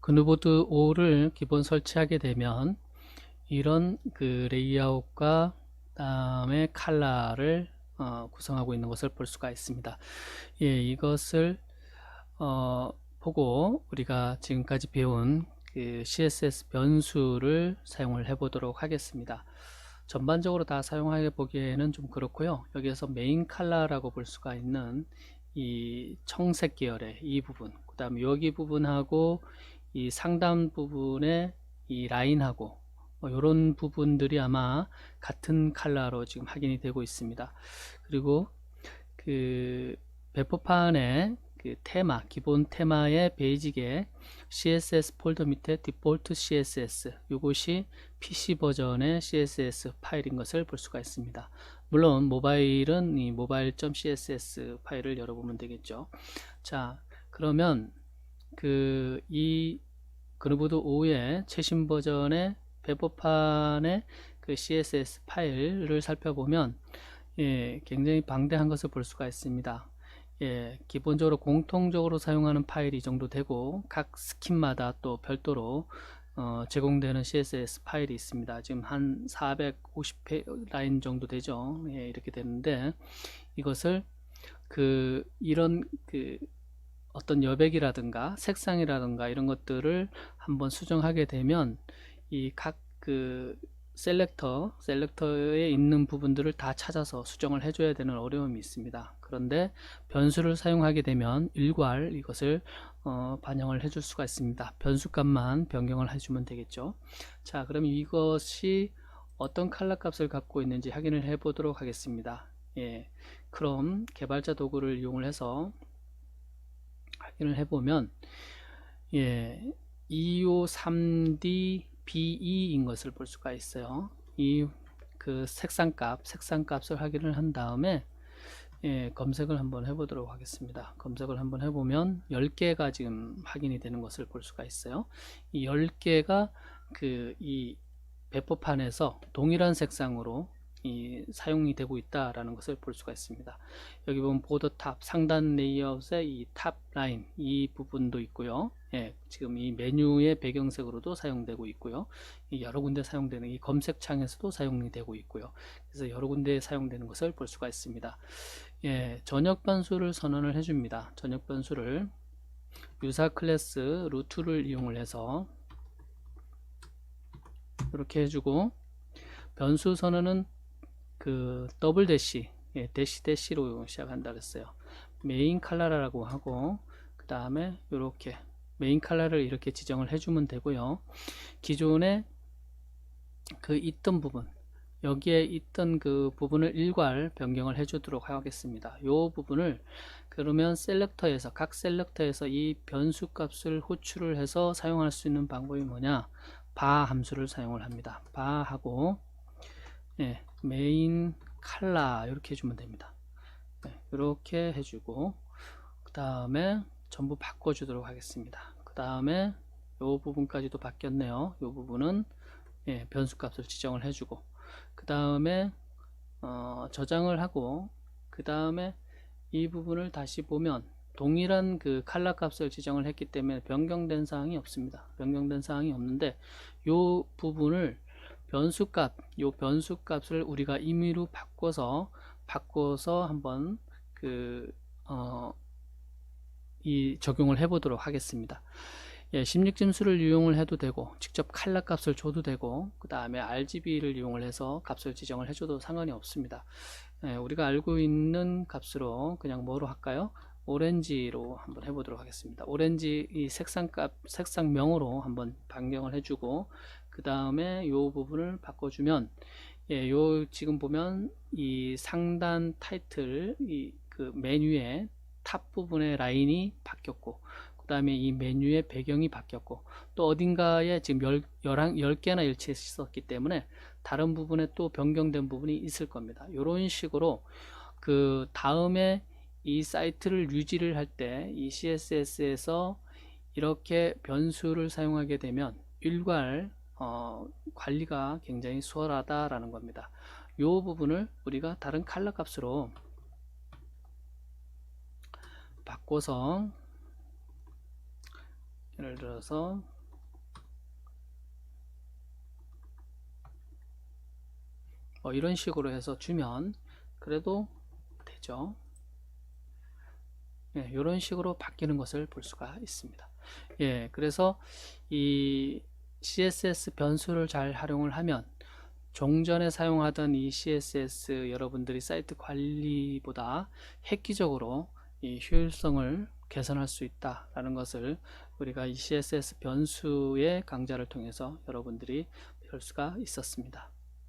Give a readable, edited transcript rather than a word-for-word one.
그누보드 5를 기본 설치하게 되면 이런 그 레이아웃과 다음에 컬러를 구성하고 있는 것을 볼 수가 있습니다. 예, 이것을 보고 우리가 지금까지 배운 그 CSS 변수를 사용을 해 보도록 하겠습니다. 전반적으로 다 사용해 보기에는 좀 그렇고요. 여기에서 메인 컬러라고 볼 수가 있는 이 청색 계열의 이 부분, 그 다음에 여기 부분하고 이 상단 부분의 이 라인하고 이런 부분들이 아마 같은 컬러로 지금 확인이 되고 있습니다. 그리고 그 배포판의 그 테마, 기본 테마의 베이직에 CSS 폴더 밑에 디폴트 CSS, 이것이 PC 버전의 CSS 파일인 것을 볼 수가 있습니다. 물론 모바일은 이 mobile.css 파일을 열어보면 되겠죠. 자, 그러면 이 그누보드 5의 최신 버전의 배포판의 그 CSS 파일을 살펴보면 굉장히 방대한 것을 볼 수가 있습니다. 기본적으로 공통적으로 사용하는 파일이 이 정도 되고 각 스킨마다 또 별도로 제공되는 CSS 파일이 있습니다. 지금 한 450 라인 정도 되죠. 이렇게 되는데 이것을 이런 어떤 여백이라든가 색상이라든가 이런 것들을 한번 수정하게 되면 이 각 셀렉터에 있는 부분들을 다 찾아서 수정을 해줘야 되는 어려움이 있습니다. 그런데 변수를 사용하게 되면 일괄 이것을 반영을 해줄 수가 있습니다. 변수값만 변경을 해주면 되겠죠. 자, 그럼 이것이 어떤 컬러 값을 갖고 있는지 확인을 해 보도록 하겠습니다. 크롬 개발자 도구를 이용을 해서 확인을 해보면 253D BE인 것을 볼 수가 있어요. 이 색상값을 확인을 한 다음에 검색을 한번 해보도록 하겠습니다. 검색을 한번 해보면 10개가 지금 확인이 되는 것을 볼 수가 있어요. 이 10개가 이 배포판에서 동일한 색상으로 사용이 되고 있다라는 것을 볼 수가 있습니다. 여기 보면 보더 탑 상단 레이아웃의 이 탑 라인 이 부분도 있고요. 지금 이 메뉴의 배경색으로도 사용되고 있고요. 여러 군데 사용되는 이 검색창에서도 사용이 되고 있고요. 그래서 여러 군데에 사용되는 것을 볼 수가 있습니다. 전역 변수를 선언을 해줍니다. 전역 변수를 유사 클래스 루트를 이용을 해서 이렇게 해주고 변수 선언은 더블 대시 대시로 시작한다 그랬어요. 메인 컬러라고 하고 그 다음에 이렇게 메인 컬러를 이렇게 지정을 해주면 되고요. 기존에 있던 부분 여기에 있던 그 부분을 일괄 변경을 해주도록 하겠습니다. 이 부분을 그러면 각 셀렉터에서 이 변수 값을 호출을 해서 사용할 수 있는 방법이 뭐냐, 바 함수를 사용을 합니다. 바 하고 메인 컬러 이렇게 해주면 됩니다. 이렇게 해주고 그 다음에 전부 바꿔주도록 하겠습니다. 그 다음에 이 부분까지도 바뀌었네요. 이 부분은 변수 값을 지정을 해주고 그 다음에 저장을 하고 그 다음에 이 부분을 다시 보면 동일한 컬러 값을 지정을 했기 때문에 변경된 사항이 없습니다. 변경된 사항이 없는데 이 부분을 요 변수값을 우리가 임의로 바꿔서 한번 적용을 해 보도록 하겠습니다. 16진수를 이용을 해도 되고 직접 컬러 값을 줘도 되고 그 다음에 RGB를 이용을 해서 값을 지정을 해줘도 상관이 없습니다. 우리가 알고 있는 값으로 그냥 뭐로 할까요? 오렌지로 한번 해보도록 하겠습니다. 오렌지 이 색상명으로 한번 변경을 해주고 그 다음에 이 부분을 바꿔주면 요 지금 보면 이 상단 타이틀 메뉴의 탑 부분의 라인이 바뀌었고 그 다음에 이 메뉴의 배경이 바뀌었고 또 어딘가에 지금 10개나 일치했었기 때문에 다른 부분에 또 변경된 부분이 있을 겁니다. 이런 식으로 다음에 이 사이트를 유지를 할 때 이 CSS에서 이렇게 변수를 사용하게 되면 일괄 관리가 굉장히 수월하다라는 겁니다. 이 부분을 우리가 다른 컬러 값으로 바꿔서 예를 들어서 이런 식으로 해서 주면 그래도 되죠. 예, 이런 식으로 바뀌는 것을 볼 수가 있습니다. 예, 그래서 이 CSS 변수를 잘 활용을 하면 종전에 사용하던 이 CSS 여러분들이 사이트 관리보다 획기적으로 이 효율성을 개선할 수 있다라는 것을 우리가 이 CSS 변수의 강좌를 통해서 여러분들이 볼 수가 있었습니다.